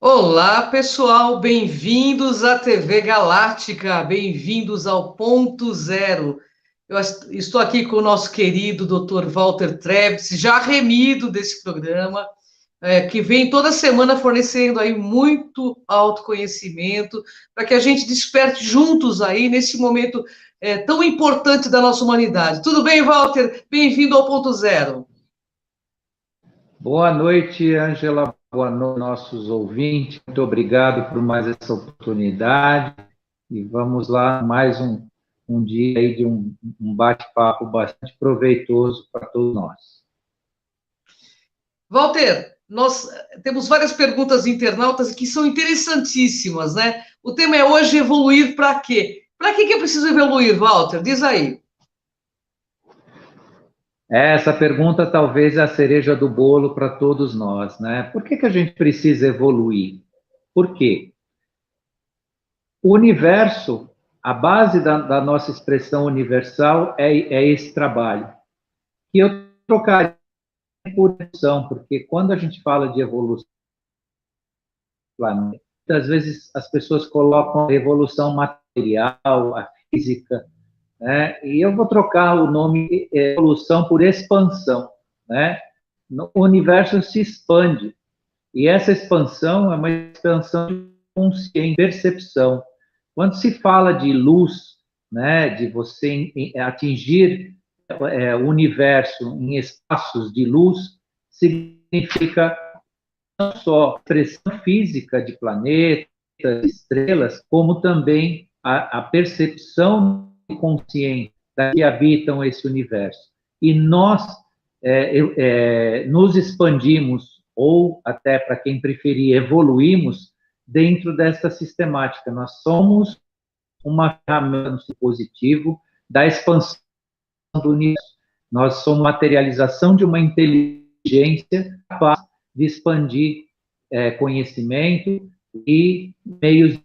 Olá, pessoal, bem-vindos à TV Galáctica, bem-vindos ao Ponto Zero. Estou aqui com o nosso querido Dr. Walter Trebs, já remido desse programa, que vem toda semana fornecendo aí muito autoconhecimento para que a gente desperte juntos aí nesse momento tão importante da nossa humanidade. Tudo bem, Walter? Bem-vindo ao Ponto Zero. Boa noite, Ângela. Boa noite, nossos ouvintes. Muito obrigado por mais essa oportunidade. E vamos lá, mais um dia aí de um bate-papo bastante proveitoso para todos nós. Walter, nós temos várias perguntas de internautas que são interessantíssimas, né? O tema é hoje evoluir para quê? Para que eu preciso evoluir, Walter? Diz aí. Essa pergunta talvez é a cereja do bolo para todos nós, né? Por que a gente precisa evoluir? Por quê? O universo, a base da nossa expressão universal é esse trabalho. E eu trocaria por evolução, porque quando a gente fala de evolução, muitas vezes as pessoas colocam a evolução material, a física, né? E eu vou trocar o nome evolução por expansão, né? O universo se expande, e essa expansão é uma expansão de consciência, percepção. Quando se fala de luz, né, de você atingir o universo em espaços de luz, significa não só expressão física de planetas, estrelas, como também a percepção de consciência que habitam esse universo. E nós nos expandimos, ou até para quem preferir, evoluímos dentro dessa sistemática. Nós somos uma ferramenta positivo da expansão do universo. Nós somos materialização de uma inteligência capaz de expandir conhecimento e meios,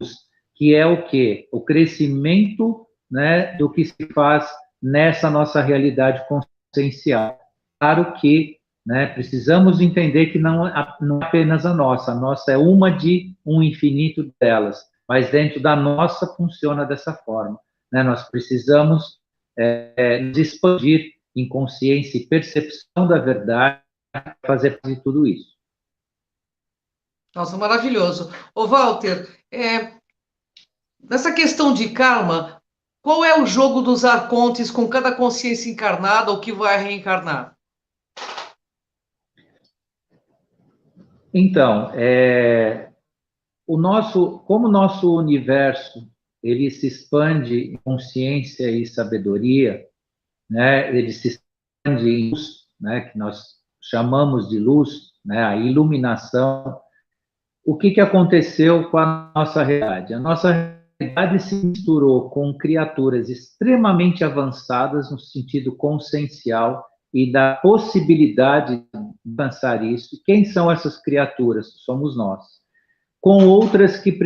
que é o quê? O crescimento, né, do que se faz nessa nossa realidade consciencial. Claro que, né, precisamos entender que não é apenas a nossa é uma de um infinito delas, mas dentro da nossa funciona dessa forma, né? Nós precisamos nos expandir em consciência e percepção da verdade, fazer parte de tudo isso. Nossa, maravilhoso. Ô, Walter, nessa questão de karma, qual é o jogo dos arcontes com cada consciência encarnada ou que vai reencarnar? Então, como o nosso universo ele se expande em consciência e sabedoria, né? Ele se expande em luz, né? Que nós chamamos de luz, né? A iluminação. O que aconteceu com a nossa realidade? A nossa realidade se misturou com criaturas extremamente avançadas no sentido consciencial e da possibilidade de alcançar isso. Quem são essas criaturas? Somos nós. Com outras que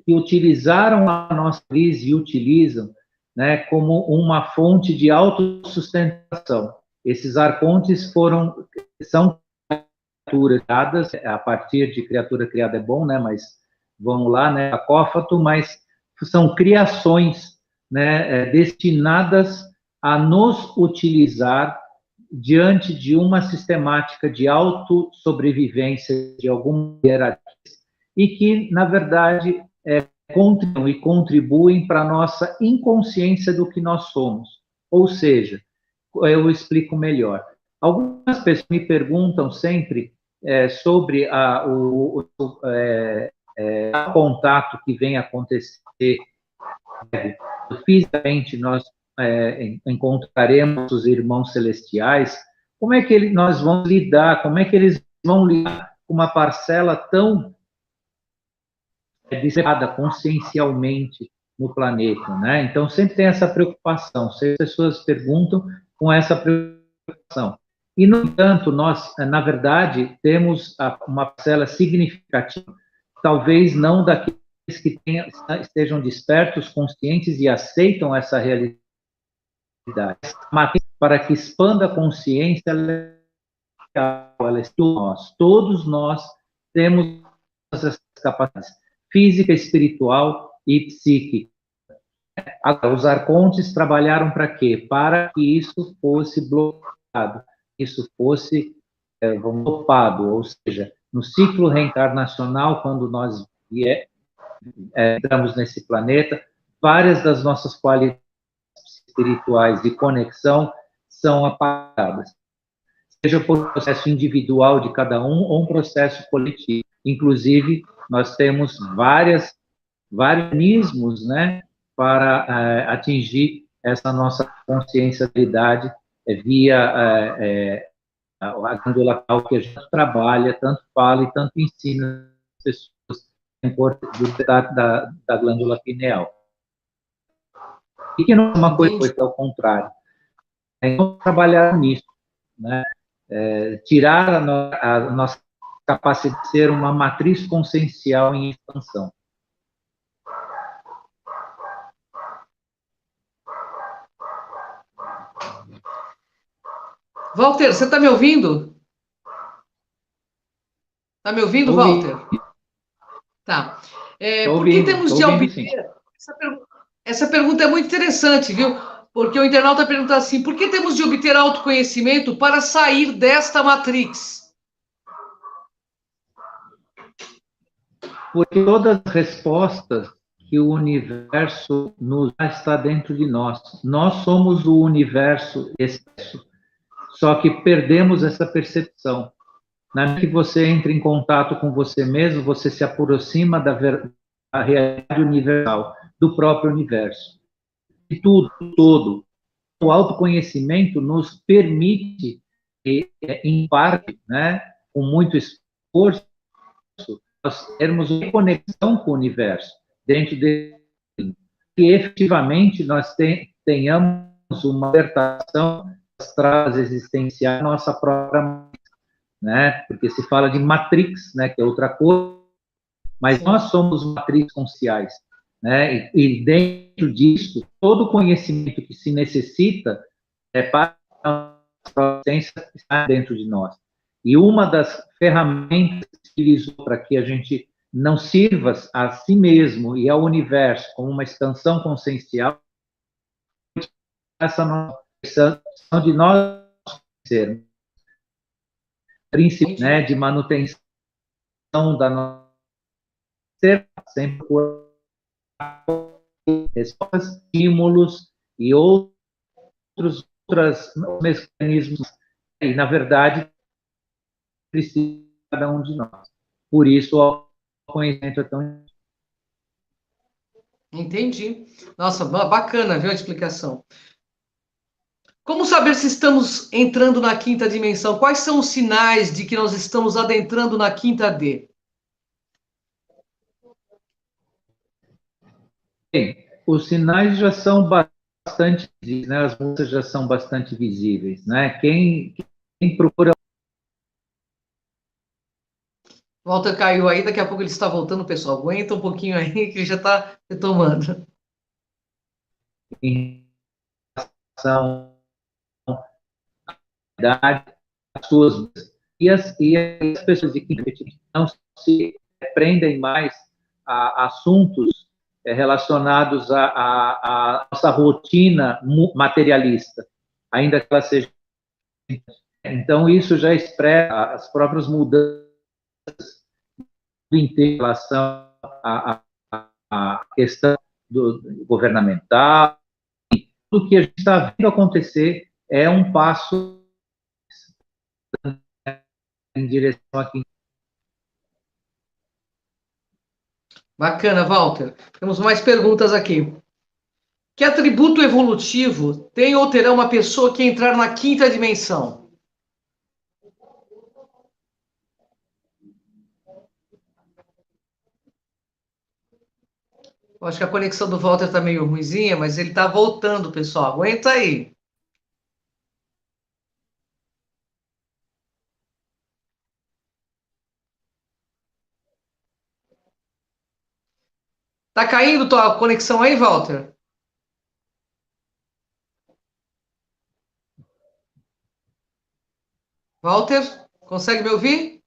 utilizaram a nossa crise e utilizam, né, como uma fonte de autossustentação. Esses arcontes são criaturas criadas, a partir de criatura criada é bom, né, mas vamos lá, né, acófato, mas são criações, né, destinadas a nos utilizar diante de uma sistemática de autossobrevivência de alguma hierarquia e que, na verdade, contribuem para a nossa inconsciência do que nós somos. Ou seja, eu explico melhor. Algumas pessoas me perguntam sempre sobre o contato que vem acontecer. Fisicamente, nós encontraremos os irmãos celestiais. Como é que nós vamos lidar? Como é que eles vão lidar com uma parcela tão disseminada consciencialmente no planeta, né? Então, sempre tem essa preocupação. As pessoas perguntam com essa preocupação. E, no entanto, nós, na verdade, temos uma parcela significativa, talvez não daqueles que estejam despertos, conscientes e aceitam essa realidade, mas para que expanda a consciência, ela é nós. Todos nós temos essa capacidades física, espiritual e psíquica. Os arcontes trabalharam para quê? Para que isso fosse bloqueado, isso fosse topado, ou seja, no ciclo reencarnacional, quando nós entramos nesse planeta, várias das nossas qualidades espirituais de conexão são apagadas, seja por um processo individual de cada um ou um processo coletivo. Inclusive, nós temos vários mecanismos, né, para atingir essa nossa consciencialidade via a glândula pineal, que a gente trabalha, tanto fala e tanto ensina as pessoas da glândula pineal. E que não é uma coisa que é ao contrário. Então, trabalhar nisso, né? Tirar a nossa capacidade de ser uma matriz consciencial em expansão. Walter, você está me ouvindo? Está me ouvindo, Walter? Tá. Por que temos de obter... Essa pergunta é muito interessante, viu? Porque o internauta pergunta assim, por que temos de obter autoconhecimento para sair desta matrix? Porque todas as respostas que o universo nos dá está dentro de nós. Nós somos o universo expresso. Só que perdemos essa percepção. Na hora que você entra em contato com você mesmo, você se aproxima da realidade universal, do próprio universo. E tudo, todo. O autoconhecimento nos permite, em parte, né, com muito esforço, nós termos uma conexão com o universo, dentro de que efetivamente nós tenhamos uma libertação astral existencial nossa própria, né? Porque se fala de matrix, né, que é outra coisa, mas nós somos matriz consciais, né? E dentro disso, todo o conhecimento que se necessita para a nossa existência está dentro de nós. E uma das ferramentas que se utilizou para que a gente não sirva a si mesmo e ao universo como uma expansão consciencial, essa nossa de nós sermos princípio, né, de manutenção da nossa ser, sempre por estímulos e outros mecanismos. E, na verdade, precisa de cada um de nós. Por isso, o conhecimento é tão... Entendi. Nossa, bacana, viu, a explicação. Como saber se estamos entrando na quinta dimensão? Quais são os sinais de que nós estamos adentrando na quinta D? Bem, os sinais já são bastante visíveis, né? As músicas já são bastante visíveis, né? Quem procura... Walter caiu aí, daqui a pouco ele está voltando, pessoal. Aguenta um pouquinho aí, que ele já está retomando. Em relação à as suas... E as pessoas de quinta não se prendem mais a assuntos relacionados à nossa rotina materialista, ainda que ela seja... Então, isso já expressa as próprias mudanças em relação à questão governamental. Tudo que a gente está vendo acontecer é um passo em direção aqui. Bacana, Walter. Temos mais perguntas aqui. Que atributo evolutivo tem ou terá uma pessoa que entrar na quinta dimensão? Eu acho que a conexão do Walter está meio ruinzinha, mas ele está voltando, pessoal. Aguenta aí. Tá caindo tua conexão aí, Walter? Walter, consegue me ouvir?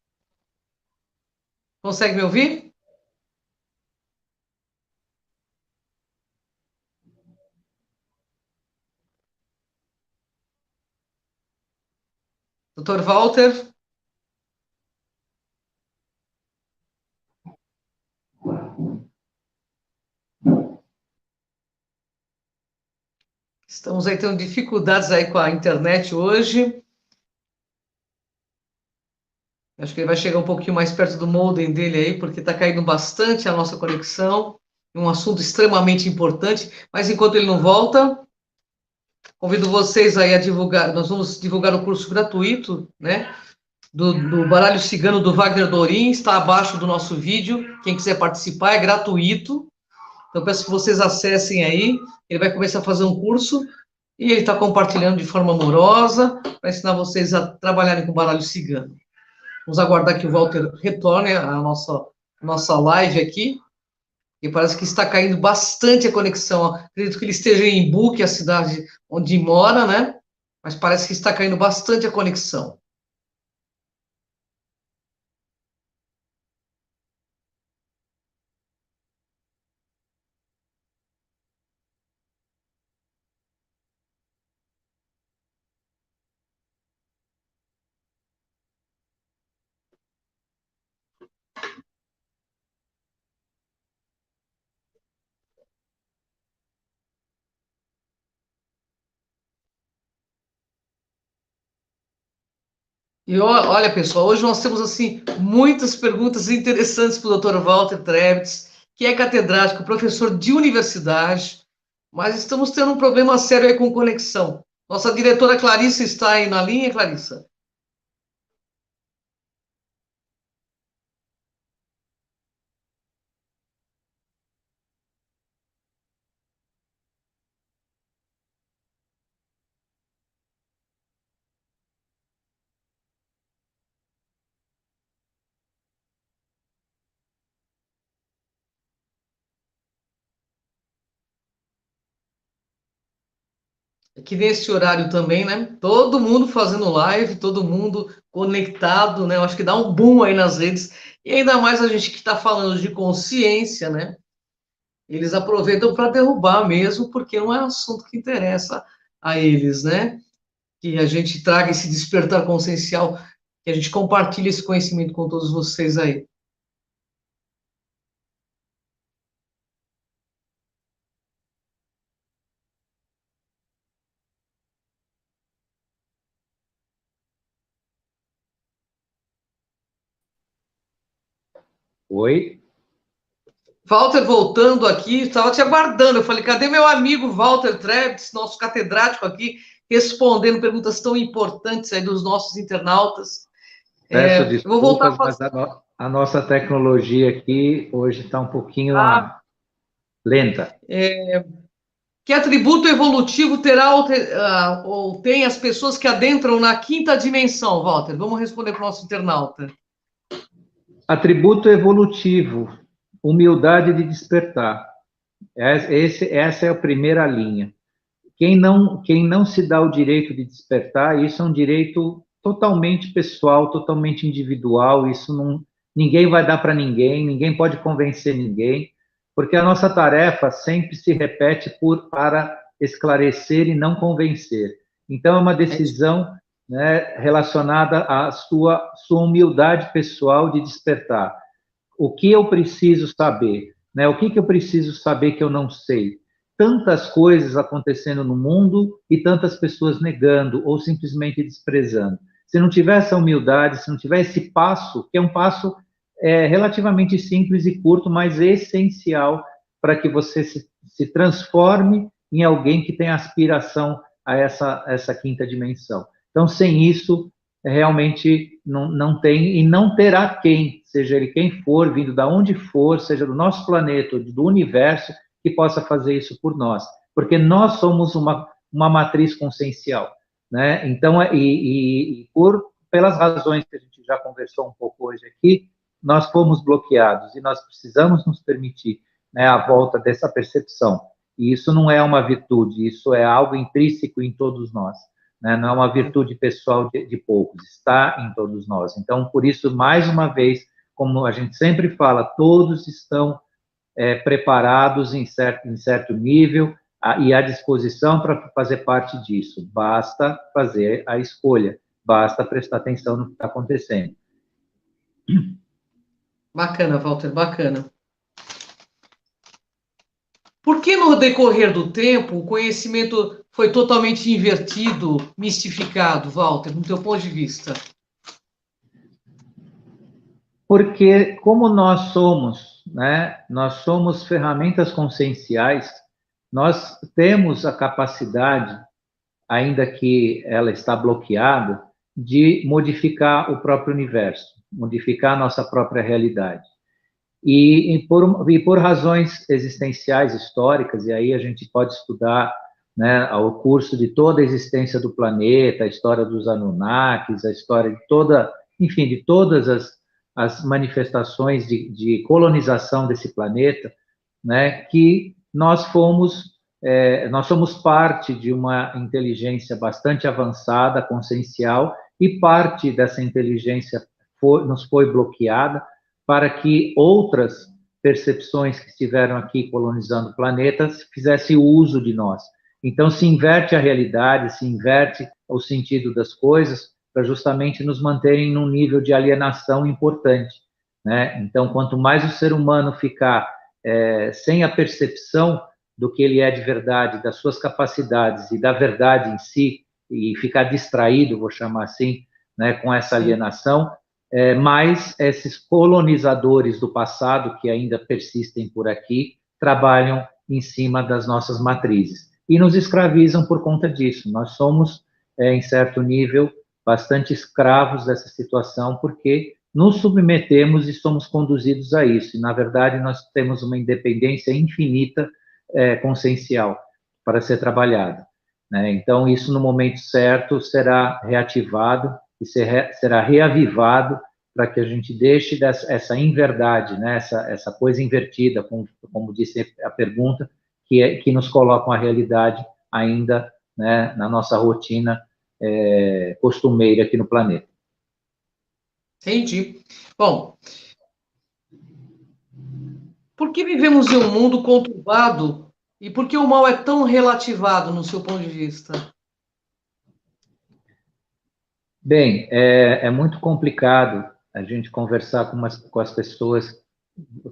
Consegue me ouvir? Dr. Walter? Estamos aí tendo dificuldades aí com a internet hoje. Acho que ele vai chegar um pouquinho mais perto do modem dele aí, porque está caindo bastante a nossa conexão. Um assunto extremamente importante. Mas enquanto ele não volta, convido vocês aí a divulgar. Nós vamos divulgar o curso gratuito, né? Do baralho cigano do Wagner Dorin. Está abaixo do nosso vídeo. Quem quiser participar é gratuito. Então, peço que vocês acessem aí. Ele vai começar a fazer um curso e ele está compartilhando de forma amorosa para ensinar vocês a trabalharem com baralho cigano. Vamos aguardar que o Walter retorne à nossa live aqui. E parece que está caindo bastante a conexão. Acredito que ele esteja em Imbu, a cidade onde mora, né? Mas parece que está caindo bastante a conexão. E olha, pessoal, hoje nós temos assim muitas perguntas interessantes para o Dr. Walter Trebitz, que é catedrático, professor de universidade, mas estamos tendo um problema sério aí com conexão. Nossa diretora Clarissa está aí na linha, Clarissa? Que nesse horário também, né? Todo mundo fazendo live, todo mundo conectado, né? Eu acho que dá um boom aí nas redes. E ainda mais a gente que está falando de consciência, né? Eles aproveitam para derrubar mesmo, porque não é assunto que interessa a eles, né? Que a gente traga esse despertar consciencial, que a gente compartilhe esse conhecimento com todos vocês aí. Oi? Walter voltando aqui, estava te aguardando. Eu falei, cadê meu amigo Walter Trebitz, nosso catedrático aqui, respondendo perguntas tão importantes aí dos nossos internautas. Peço Eu vou voltar a desculpas, mas a nossa tecnologia aqui hoje está um pouquinho lenta. que atributo evolutivo terá ou tem as pessoas que adentram na quinta dimensão, Walter? Vamos responder para o nosso internauta. Atributo evolutivo, humildade de despertar. Essa é a primeira linha. Quem não se dá o direito de despertar, isso é um direito totalmente pessoal, totalmente individual, isso não, ninguém vai dar para ninguém, ninguém pode convencer ninguém, porque a nossa tarefa sempre se repete para esclarecer e não convencer. Então, é uma decisão, né, relacionada à sua humildade pessoal de despertar. O que eu preciso saber? Né? O que eu preciso saber que eu não sei? Tantas coisas acontecendo no mundo e tantas pessoas negando ou simplesmente desprezando. Se não tiver essa humildade, se não tiver esse passo, que é um passo relativamente simples e curto, mas essencial para que você se transforme em alguém que tem aspiração a essa quinta dimensão. Então, sem isso, realmente não tem e não terá quem, seja ele quem for, vindo da onde for, seja do nosso planeta ou do universo, que possa fazer isso por nós, porque nós somos uma matriz consciencial, né? Então, pelas razões que a gente já conversou um pouco hoje aqui, nós fomos bloqueados e nós precisamos nos permitir, né, a volta dessa percepção. E isso não é uma virtude, isso é algo intrínseco em todos nós. Né? Não é uma virtude pessoal de poucos, está em todos nós. Então, por isso, mais uma vez, como a gente sempre fala, todos estão preparados em certo nível e à disposição para fazer parte disso. Basta fazer a escolha. basta prestar atenção no que está acontecendo. Bacana, Walter, bacana. Por que no decorrer do tempo o conhecimento foi totalmente invertido, mistificado, Walter, no teu ponto de vista? Porque como nós somos, né, nós somos ferramentas conscienciais, nós temos a capacidade, ainda que ela está bloqueada, de modificar o próprio universo, modificar a nossa própria realidade. E por razões existenciais, históricas, e aí a gente pode estudar, né, o curso de toda a existência do planeta, a história dos Anunnakis, a história de toda, enfim, de todas as manifestações de colonização desse planeta, né, que nós somos parte de uma inteligência bastante avançada, consciencial, e parte dessa inteligência nos foi bloqueada para que outras percepções que estiveram aqui colonizando o planeta fizessem uso de nós. Então, se inverte a realidade, se inverte o sentido das coisas, para justamente nos manterem num nível de alienação importante, né? Então, quanto mais o ser humano ficar sem a percepção do que ele é de verdade, das suas capacidades e da verdade em si, e ficar distraído, vou chamar assim, né, com essa alienação, mas esses colonizadores do passado, que ainda persistem por aqui, trabalham em cima das nossas matrizes e nos escravizam por conta disso. Nós somos, em certo nível, bastante escravos dessa situação, porque nos submetemos e somos conduzidos a isso. E, na verdade, nós temos uma independência infinita consciencial para ser trabalhada, né? Então, isso, no momento certo, será reativado e será reavivado para que a gente deixe essa inverdade, né? essa coisa invertida, como disse a pergunta, que nos coloca a realidade ainda, né, na nossa rotina costumeira aqui no planeta. Entendi. Bom, por que vivemos em um mundo conturbado e por que o mal é tão relativado no seu ponto de vista? Bem, é muito complicado a gente conversar com as pessoas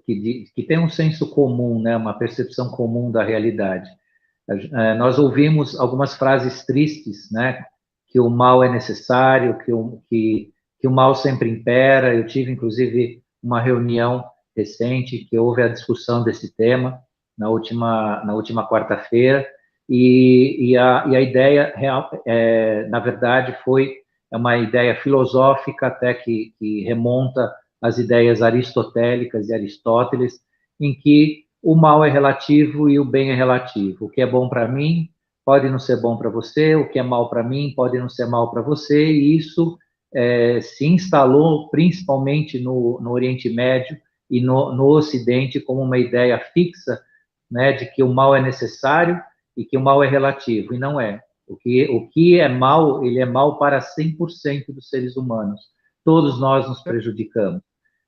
que têm um senso comum, né, uma percepção comum da realidade. Nós ouvimos algumas frases tristes, né, que o mal é necessário, que o mal sempre impera. Eu tive, inclusive, uma reunião recente que houve a discussão desse tema na última quarta-feira, e a ideia real, na verdade, é uma ideia filosófica até que remonta às ideias aristotélicas de Aristóteles, em que o mal é relativo e o bem é relativo. O que é bom para mim pode não ser bom para você, o que é mal para mim pode não ser mal para você, e isso se instalou principalmente no Oriente Médio e no Ocidente como uma ideia fixa, né, de que o mal é necessário e que o mal é relativo, e não é. O que é mal, ele é mal para 100% dos seres humanos. Todos nós nos prejudicamos,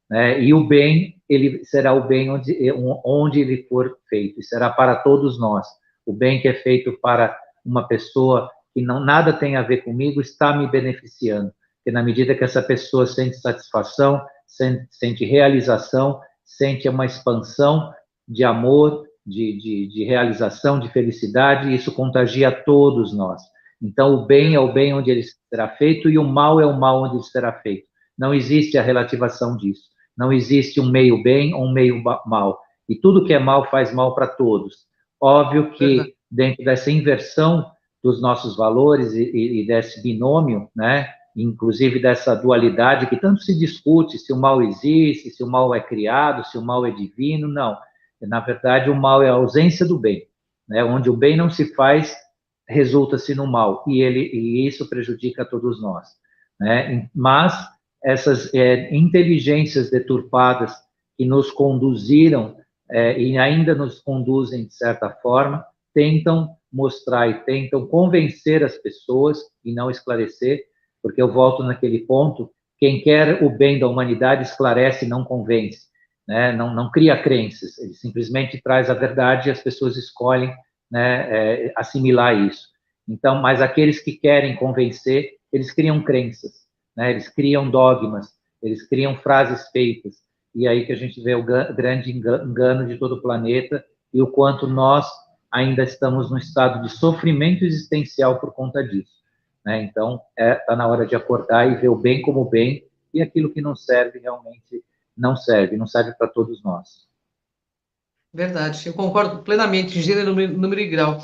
né? E o bem, ele será o bem onde ele for feito, e será para todos nós. O bem que é feito para uma pessoa que nada tem a ver comigo está me beneficiando, porque na medida que essa pessoa sente satisfação, sente realização, sente uma expansão de amor, de realização, de felicidade, isso contagia a todos nós. Então, o bem é o bem onde ele será feito e o mal é o mal onde ele será feito. Não existe a relativação disso. Não existe um meio bem ou um meio mal. E tudo que é mal faz mal para todos. Óbvio que dentro dessa inversão dos nossos valores e desse binômio, né, inclusive dessa dualidade que tanto se discute, se o mal existe, se o mal é criado, se o mal é divino, não. Na verdade, o mal é a ausência do bem, né? Onde o bem não se faz, resulta-se no mal, e isso prejudica a todos nós, né? Mas essas inteligências deturpadas que nos conduziram e ainda nos conduzem, de certa forma, tentam mostrar e tentam convencer as pessoas e não esclarecer, porque eu volto naquele ponto, quem quer o bem da humanidade esclarece e não convence, né? Não cria crenças, ele simplesmente traz a verdade e as pessoas escolhem, né, assimilar isso. Então, mas aqueles que querem convencer, eles criam crenças, né? Eles criam dogmas, eles criam frases feitas, e aí que a gente vê o grande engano de todo o planeta e o quanto nós ainda estamos num estado de sofrimento existencial por conta disso, né? Então, está na hora de acordar e ver o bem como bem, e aquilo que não serve realmente não serve para todos nós. Verdade, eu concordo plenamente, gênero, número e grau.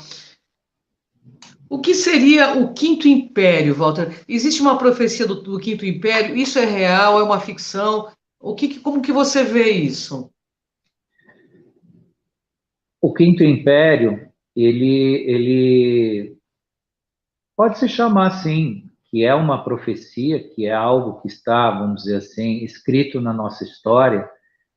O que seria o Quinto Império, Walter? Existe uma profecia do Quinto Império? Isso é real? É uma ficção? Como que você vê isso? O Quinto Império, ele pode se chamar assim, que é uma profecia, que é algo que está, vamos dizer assim, escrito na nossa história.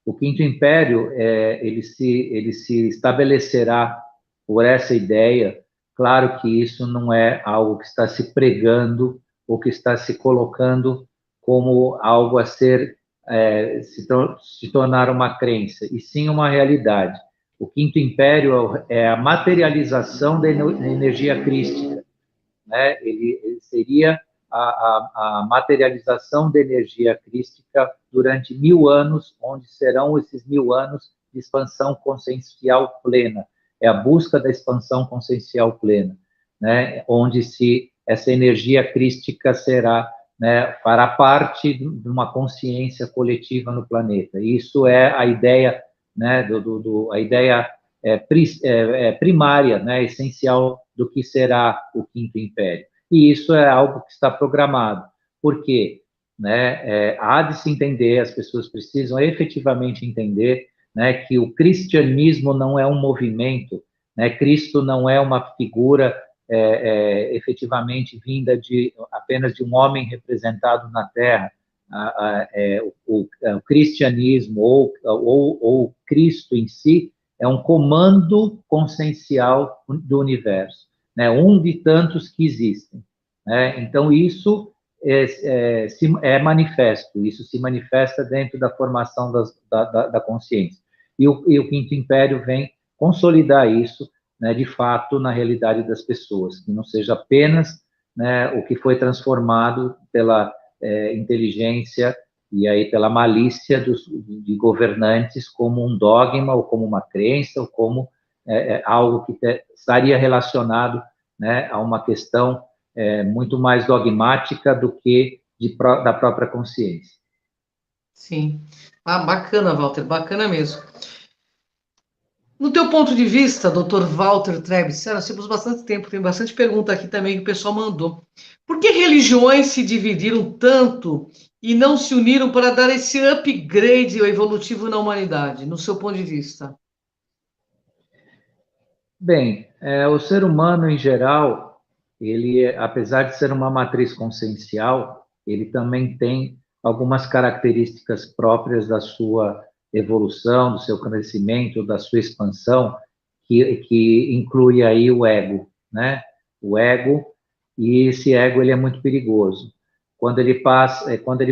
O Quinto Império, ele se estabelecerá por essa ideia. Claro que isso não é algo que está se pregando ou que está se colocando como algo a ser, se tornar uma crença, e sim uma realidade. O Quinto Império é a materialização da energia crística, né? Ele seria a materialização da energia crística durante 1000 anos, onde serão esses 1000 anos de expansão consciencial plena. É a busca da expansão consciencial plena, né? Onde essa energia crística será, né, fará parte de uma consciência coletiva no planeta. Isso é a ideia, né, a ideia primária, né, essencial do que será o Quinto Império. E isso é algo que está programado. Por quê? Né, há de se entender, as pessoas precisam efetivamente entender, né, que o cristianismo não é um movimento, né, Cristo não é uma figura efetivamente vinda apenas de um homem representado na Terra. O cristianismo ou Cristo em si é um comando consciencial do universo, né? Um de tantos que existem, né? Então, isso é manifesto, isso se manifesta dentro da formação da consciência. E o Quinto Império vem consolidar isso, né, de fato, na realidade das pessoas, que não seja apenas, né, o que foi transformado pela inteligência e aí pela malícia de governantes como um dogma ou como uma crença ou como algo que estaria relacionado, né, a uma questão muito mais dogmática do que da própria consciência. Sim. Ah, bacana, Walter, bacana mesmo. No teu ponto de vista, Dr. Walter Trebs, nós temos bastante tempo, tem bastante pergunta aqui também que o pessoal mandou. Por que religiões se dividiram tanto e não se uniram para dar esse upgrade evolutivo na humanidade, no seu ponto de vista? Bem, o ser humano em geral, ele, apesar de ser uma matriz consciencial, ele também tem algumas características próprias da sua evolução, do seu crescimento, da sua expansão, que inclui aí o ego, né? O ego, e esse ego ele é muito perigoso. Quando ele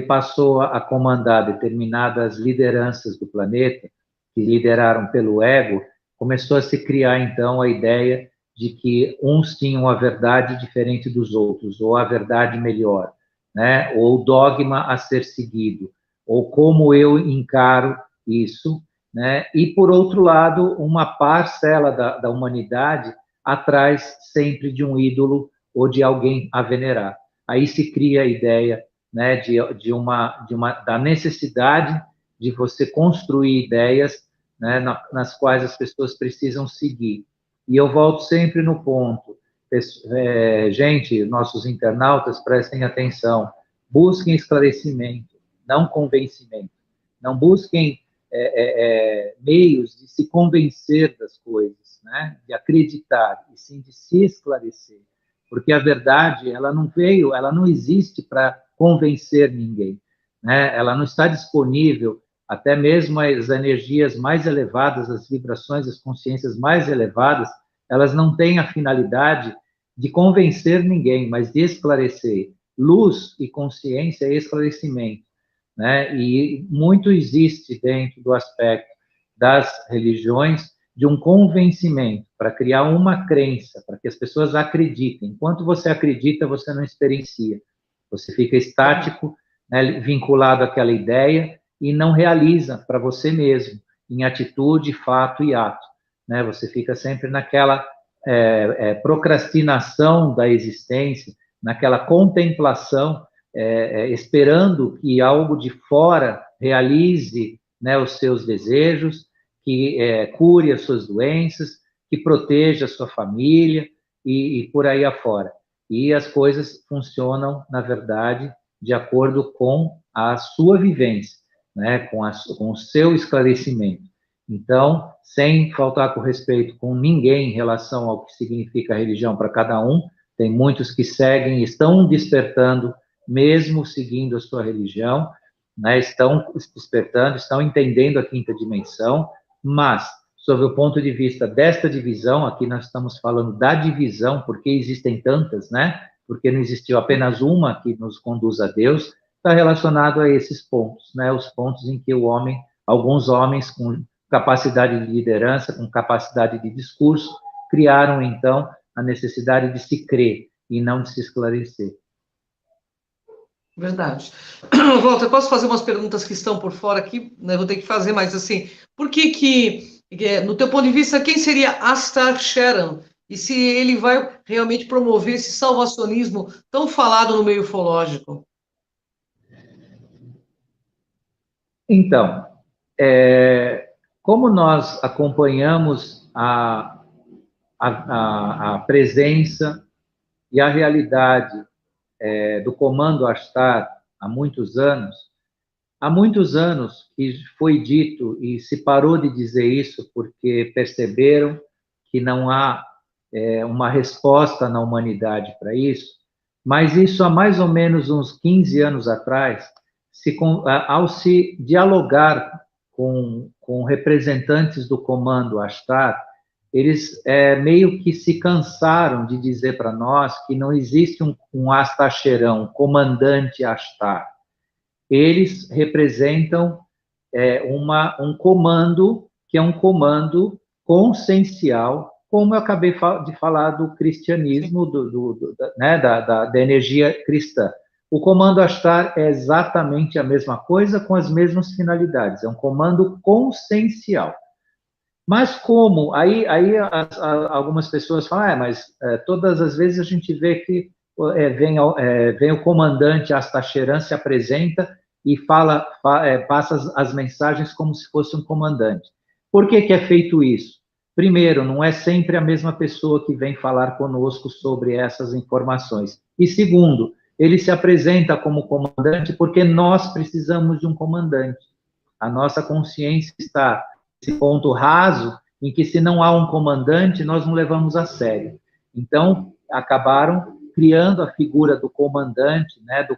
passou a comandar determinadas lideranças do planeta, que lideraram pelo ego, começou a se criar, então, a ideia de que uns tinham a verdade diferente dos outros, ou a verdade melhor, né? Ou o dogma a ser seguido, ou como eu encaro isso, né? E, por outro lado, uma parcela da humanidade atrás sempre de um ídolo ou de alguém a venerar. Aí se cria a ideia, né, da necessidade de você construir ideias, né, nas quais as pessoas precisam seguir. E eu volto sempre no ponto. Gente, nossos internautas, prestem atenção. Busquem esclarecimento, não convencimento. Não busquem meios de se convencer das coisas, né? De acreditar, e sim de se esclarecer. Porque a verdade, ela não existe para convencer ninguém, né? Ela não está disponível. Até mesmo as energias mais elevadas, as vibrações, as consciências mais elevadas, elas não têm a finalidade de convencer ninguém, mas de esclarecer. Luz e consciência é esclarecimento, né? E muito existe dentro do aspecto das religiões de um convencimento para criar uma crença, para que as pessoas acreditem. Enquanto você acredita, você não experiencia. Você fica estático, né, vinculado àquela ideia e não realiza para você mesmo, em atitude, fato e ato. Né? Você fica sempre naquela procrastinação da existência, naquela contemplação, esperando que algo de fora realize, né, os seus desejos, que cure as suas doenças, que proteja a sua família e por aí afora. E as coisas funcionam, na verdade, de acordo com a sua vivência, né, com o seu esclarecimento. Então, sem faltar com respeito com ninguém em relação ao que significa a religião para cada um, tem muitos que seguem, estão despertando, mesmo seguindo a sua religião, né, estão despertando, estão entendendo a quinta dimensão, mas, sob o ponto de vista desta divisão, aqui nós estamos falando da divisão, porque existem tantas, né? Porque não existiu apenas uma que nos conduz a Deus, está relacionado a esses pontos, né? Os pontos em que alguns homens com capacidade de liderança, com capacidade de discurso, criaram, então, a necessidade de se crer e não de se esclarecer. Verdade. Walter, posso fazer umas perguntas que estão por fora aqui? Né? Vou ter que fazer, mas assim, por que, no teu ponto de vista, quem seria Astar Sharon? E se ele vai realmente promover esse salvacionismo tão falado no meio ufológico? Então, como nós acompanhamos a presença e a realidade do Comando Astar há muitos anos que foi dito e se parou de dizer isso porque perceberam que não há uma resposta na humanidade para isso, mas isso há mais ou menos uns 15 anos atrás, ao se dialogar com representantes do Comando Astar, eles meio que se cansaram de dizer para nós que não existe um Astacherão, um comandante Astar. Eles representam um comando que é um comando consciencial, como eu acabei de falar do cristianismo, né, da energia cristã. O comando Astar é exatamente a mesma coisa, com as mesmas finalidades. É um comando consciencial. Mas como? Aí algumas pessoas falam, mas todas as vezes a gente vê que vem o comandante Astacheran, se apresenta e passa as mensagens como se fosse um comandante. Por que é feito isso? Primeiro, não é sempre a mesma pessoa que vem falar conosco sobre essas informações. E segundo, ele se apresenta como comandante porque nós precisamos de um comandante. A nossa consciência está nesse ponto raso em que, se não há um comandante, nós não levamos a sério. Então, acabaram criando a figura do comandante, né, do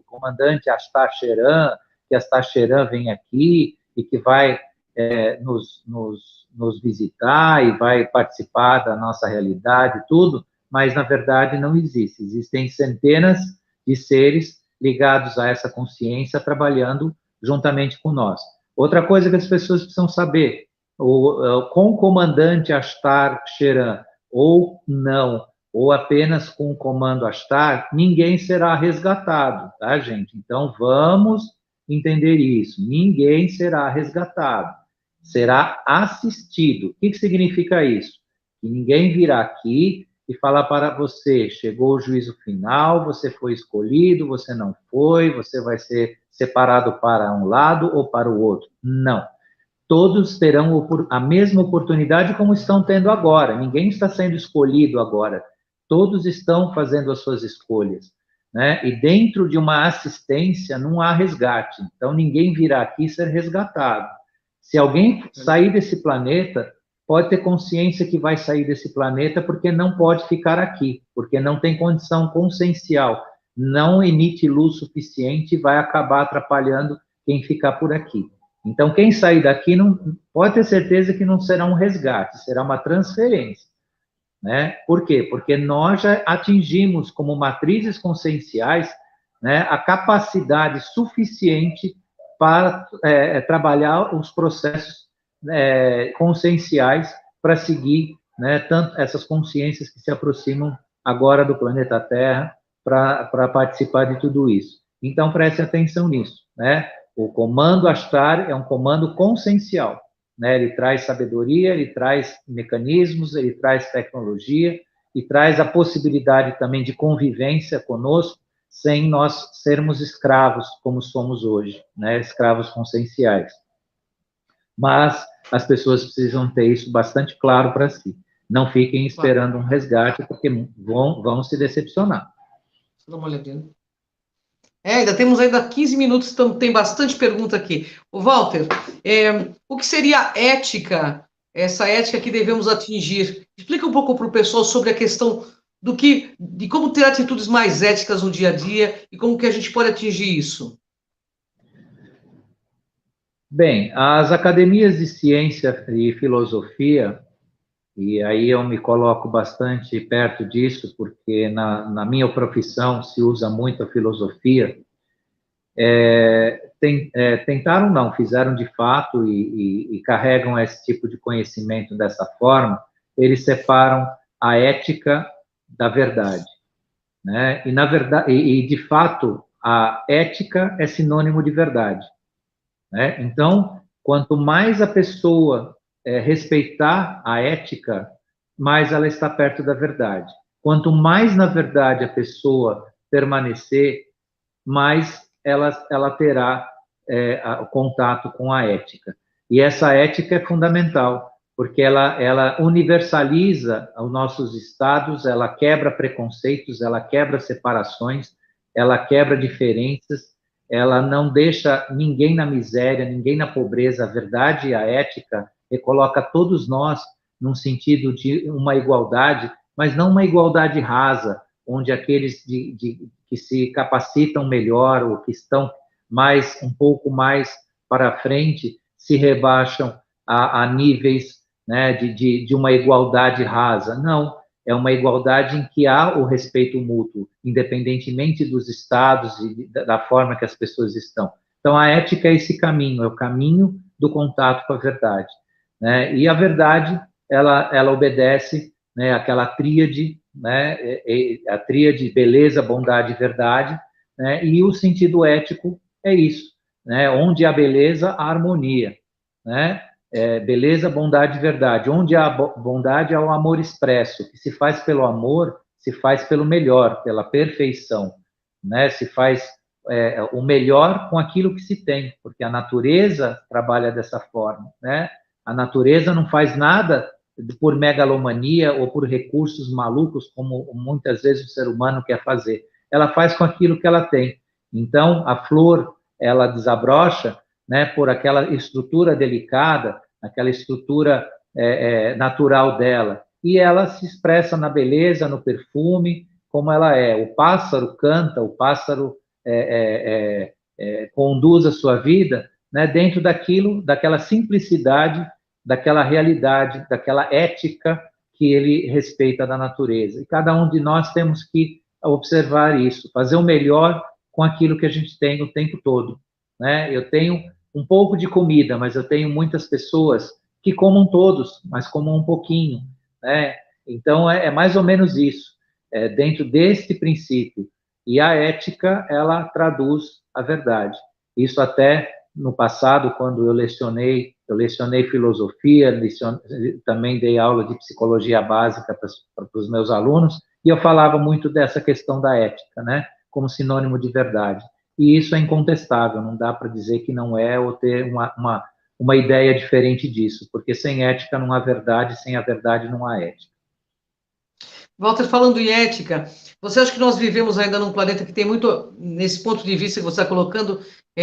comandante Astacheran, que Astacheran vem aqui e que vai nos visitar e vai participar da nossa realidade, tudo, mas, na verdade, não existe. Existem centenas de seres ligados a essa consciência, trabalhando juntamente com nós. Outra coisa que as pessoas precisam saber, com o comandante Astar Sheran ou não, ou apenas com o comando Astar, ninguém será resgatado, tá, gente? Então, vamos entender isso. Ninguém será resgatado. Será assistido. O que significa isso? Que ninguém virá aqui e falar para você, chegou o juízo final, você foi escolhido, você não foi, você vai ser separado para um lado ou para o outro. Não. Todos terão a mesma oportunidade como estão tendo agora. Ninguém está sendo escolhido agora. Todos estão fazendo as suas escolhas, né? E dentro de uma assistência não há resgate. Então, ninguém virá aqui ser resgatado. Se alguém sair desse planeta, pode ter consciência que vai sair desse planeta porque não pode ficar aqui, porque não tem condição consciencial, não emite luz suficiente e vai acabar atrapalhando quem ficar por aqui. Então, quem sair daqui não pode ter certeza que não será um resgate, será uma transferência, né? Por quê? Porque nós já atingimos, como matrizes conscienciais, né, a capacidade suficiente para trabalhar os processos conscienciais para seguir, né, tanto essas consciências que se aproximam agora do planeta Terra para participar de tudo isso. Então, preste atenção nisso, né? O comando Ashtar é um comando consciencial, né? Ele traz sabedoria, ele traz mecanismos, ele traz tecnologia e traz a possibilidade também de convivência conosco sem nós sermos escravos, como somos hoje, né? Escravos conscienciais. Mas as pessoas precisam ter isso bastante claro para si. Não fiquem esperando um resgate, porque vão se decepcionar. Dá uma olhadinha. Ainda 15 minutos, então tem bastante pergunta aqui. O Walter, o que seria ética, essa ética que devemos atingir? Explica um pouco para o pessoal sobre a questão de como ter atitudes mais éticas no dia a dia e como que a gente pode atingir isso. Bem, as academias de ciência e filosofia, e aí eu me coloco bastante perto disso, porque na minha profissão se usa muito a filosofia, tentaram não, fizeram de fato e carregam esse tipo de conhecimento dessa forma, eles separam a ética da verdade, né? E, na verdade, de fato, a ética é sinônimo de verdade, né? Então, quanto mais a pessoa respeitar a ética, mais ela está perto da verdade. Quanto mais na verdade a pessoa permanecer, mais ela terá contato com a ética. E essa ética é fundamental, porque ela universaliza os nossos estados, ela quebra preconceitos, ela quebra separações, ela quebra diferenças, ela não deixa ninguém na miséria, ninguém na pobreza. A verdade e a ética recoloca todos nós num sentido de uma igualdade, mas não uma igualdade rasa, onde aqueles que se capacitam melhor ou que estão um pouco mais para frente se rebaixam a níveis, né, de uma igualdade rasa. Não, é uma igualdade em que há o respeito mútuo, independentemente dos estados e da forma que as pessoas estão. Então, a ética é esse caminho, é o caminho do contato com a verdade, né? E a verdade, ela obedece, né, aquela tríade, né, a tríade beleza, bondade e verdade, né? E o sentido ético é isso, né? Onde há beleza, há harmonia, né? Beleza, bondade e verdade. Onde há bondade, há o amor expresso, que se faz pelo amor, se faz pelo melhor, pela perfeição, né? Se faz o melhor com aquilo que se tem, porque a natureza trabalha dessa forma, né? A natureza não faz nada por megalomania ou por recursos malucos, como muitas vezes o ser humano quer fazer. Ela faz com aquilo que ela tem. Então, a flor, ela desabrocha, né, por aquela estrutura delicada, aquela estrutura natural dela. E ela se expressa na beleza, no perfume, como ela é. O pássaro canta, o pássaro conduz a sua vida, né, dentro daquela simplicidade, daquela realidade, daquela ética que ele respeita da natureza. E cada um de nós temos que observar isso, fazer o melhor com aquilo que a gente tem o tempo todo, né? Eu tenho um pouco de comida, mas eu tenho muitas pessoas que comam todos, mas comam um pouquinho, né? Então, é mais ou menos isso, dentro deste princípio. E a ética, ela traduz a verdade. Isso até no passado, quando eu lecionei filosofia, também dei aula de psicologia básica para os meus alunos, e eu falava muito dessa questão da ética, né, como sinônimo de verdade. E isso é incontestável, não dá para dizer que não é, ou ter uma ideia diferente disso, porque sem ética não há verdade, sem a verdade não há ética. Walter, falando em ética, você acha que nós vivemos ainda num planeta que tem muito, nesse ponto de vista que você está colocando,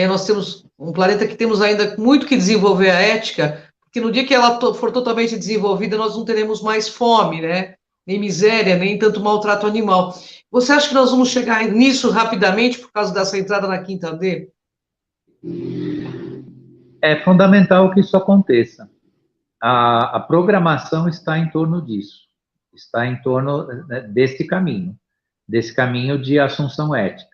nós temos um planeta que temos ainda muito que desenvolver a ética, porque no dia que ela for totalmente desenvolvida, nós não teremos mais fome, né? Nem miséria, nem tanto maltrato animal. Você acha que nós vamos chegar nisso rapidamente por causa dessa entrada na quinta D? É fundamental que isso aconteça. A programação está em torno disso, está em torno, né, desse caminho de assunção ética,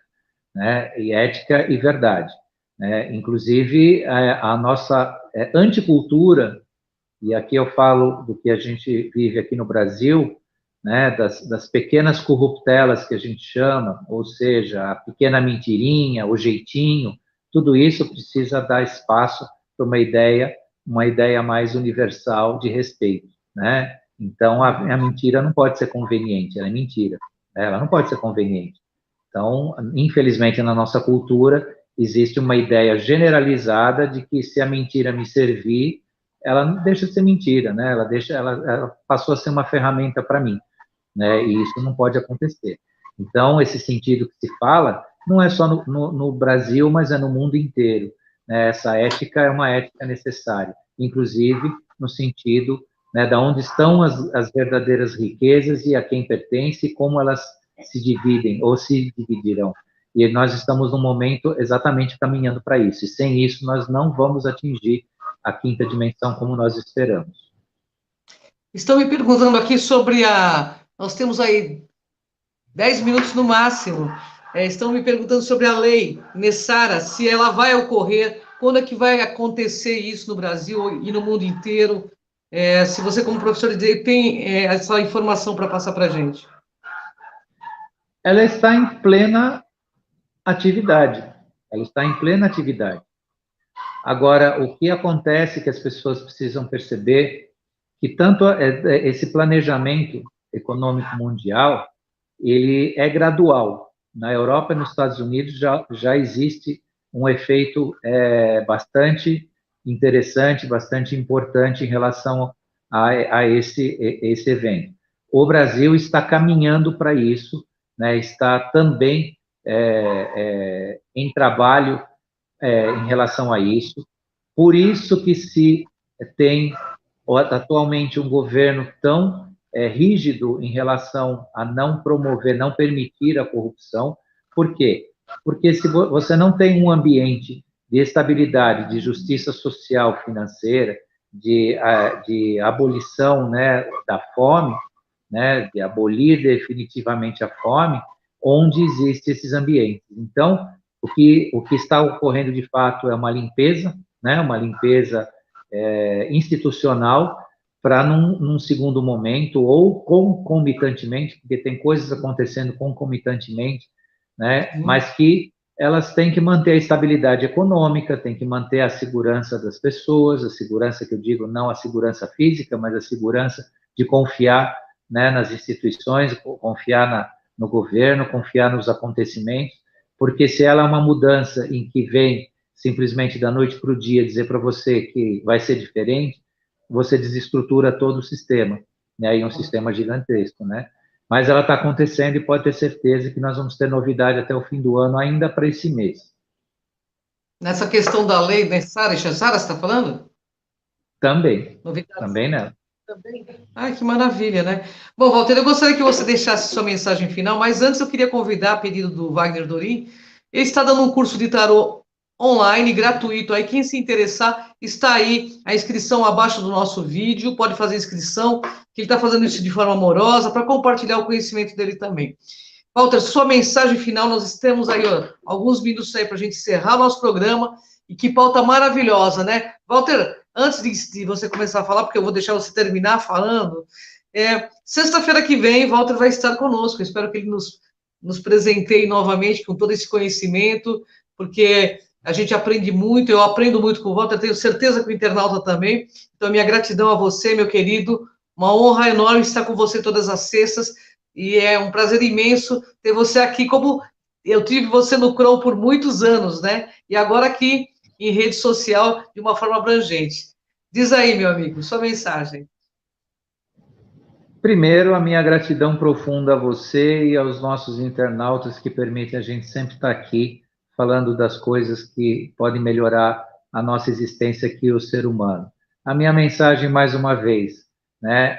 né, e ética e verdade, né? Inclusive, a nossa anticultura, e aqui eu falo do que a gente vive aqui no Brasil, né, das pequenas corruptelas que a gente chama, ou seja, a pequena mentirinha, o jeitinho, tudo isso precisa dar espaço para uma ideia mais universal de respeito, né? Então, a mentira não pode ser conveniente, ela é mentira, né? Ela não pode ser conveniente. Então, infelizmente, na nossa cultura, existe uma ideia generalizada de que se a mentira me servir, ela não deixa de ser mentira, né? Ela passou a ser uma ferramenta para mim, né? E isso não pode acontecer. Então, esse sentido que se fala, não é só no Brasil, mas é no mundo inteiro, né? Essa ética é uma ética necessária, inclusive no sentido, né, da onde estão as verdadeiras riquezas e a quem pertence e como elas se dividem ou se dividirão. E nós estamos num momento exatamente caminhando para isso. E sem isso, nós não vamos atingir a quinta dimensão como nós esperamos. Estão me perguntando aqui sobre Nós temos aí 10 minutos no máximo. Estão me perguntando sobre a lei Nessara, se ela vai ocorrer, quando é que vai acontecer isso no Brasil e no mundo inteiro. Se você, como professor de direito, tem essa informação para passar para a gente. Ela está em plena atividade. Ela está em plena atividade. Agora, o que acontece que as pessoas precisam perceber que tanto esse planejamento econômico mundial, ele é gradual. Na Europa e nos Estados Unidos já existe um efeito bastante interessante, bastante importante em relação a esse evento. O Brasil está caminhando para isso, né, está também em trabalho em relação a isso. Por isso que se tem atualmente um governo tão rígido em relação a não promover, não permitir a corrupção. Por quê? Porque se você não tem um ambiente de estabilidade, de justiça social, financeira, de abolição, né, da fome, né, de abolir definitivamente a fome, onde existem esses ambientes. Então, o que está ocorrendo de fato é uma limpeza, né, uma limpeza institucional, para num segundo momento, ou concomitantemente, porque tem coisas acontecendo concomitantemente, né, mas que elas têm que manter a estabilidade econômica, têm que manter a segurança das pessoas, a segurança que eu digo, não a segurança física, mas a segurança de confiar, né, nas instituições, confiar no governo, confiar nos acontecimentos, porque se ela é uma mudança em que vem simplesmente da noite para o dia dizer para você que vai ser diferente, você desestrutura todo o sistema, né? E um sistema gigantesco, né? Mas ela está acontecendo e pode ter certeza que nós vamos ter novidade até o fim do ano, ainda para esse mês. Nessa questão da lei Nessara, você está falando? Também. Novidades? Também não. Ai, que maravilha, né? Bom, Walter, eu gostaria que você deixasse sua mensagem final, mas antes eu queria convidar, a pedido do Wagner Dorim, ele está dando um curso de tarô online, gratuito, aí quem se interessar, está aí a inscrição abaixo do nosso vídeo, pode fazer inscrição, que ele está fazendo isso de forma amorosa, para compartilhar o conhecimento dele também. Walter, sua mensagem final, nós temos aí alguns minutos aí para a gente encerrar o nosso programa, e que pauta maravilhosa, né? Walter, antes de você começar a falar, porque eu vou deixar você terminar falando, sexta-feira que vem, Walter vai estar conosco. Eu espero que ele nos presenteie novamente com todo esse conhecimento, porque a gente aprende muito, eu aprendo muito com o Walter, tenho certeza que o internauta também. Então, minha gratidão a você, meu querido, uma honra enorme estar com você todas as sextas, e é um prazer imenso ter você aqui, como eu tive você no CROM por muitos anos, né? E agora aqui em rede social de uma forma abrangente. Diz aí, meu amigo, sua mensagem. Primeiro, a minha gratidão profunda a você e aos nossos internautas que permitem a gente sempre estar aqui falando das coisas que podem melhorar a nossa existência aqui, o ser humano. A minha mensagem, mais uma vez, né,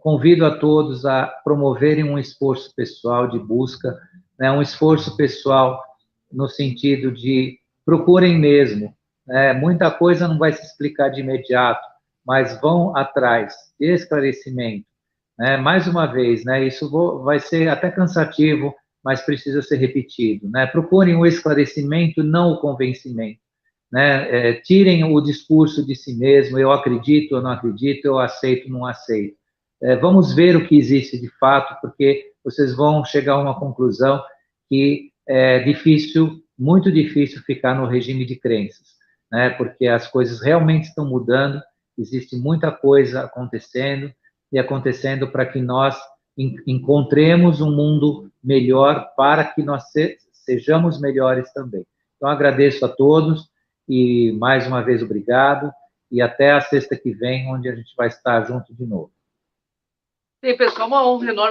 convido a todos a promoverem um esforço pessoal de busca, né, um esforço pessoal no sentido de procurem mesmo, né, muita coisa não vai se explicar de imediato, mas vão atrás de esclarecimento, né? Mais uma vez, né, isso vai ser até cansativo, mas precisa ser repetido, né? Procurem o esclarecimento, não o convencimento, né? Tirem o discurso de si mesmo, eu acredito, eu não acredito, eu aceito, não aceito. vamos ver o que existe de fato, porque vocês vão chegar a uma conclusão que é difícil, muito difícil ficar no regime de crenças, né? Porque as coisas realmente estão mudando, existe muita coisa acontecendo, e acontecendo para que nós encontremos um mundo melhor, para que nós sejamos melhores também. Então, agradeço a todos, e mais uma vez obrigado, e até a sexta que vem, onde a gente vai estar junto de novo. Sim, pessoal, uma honra enorme.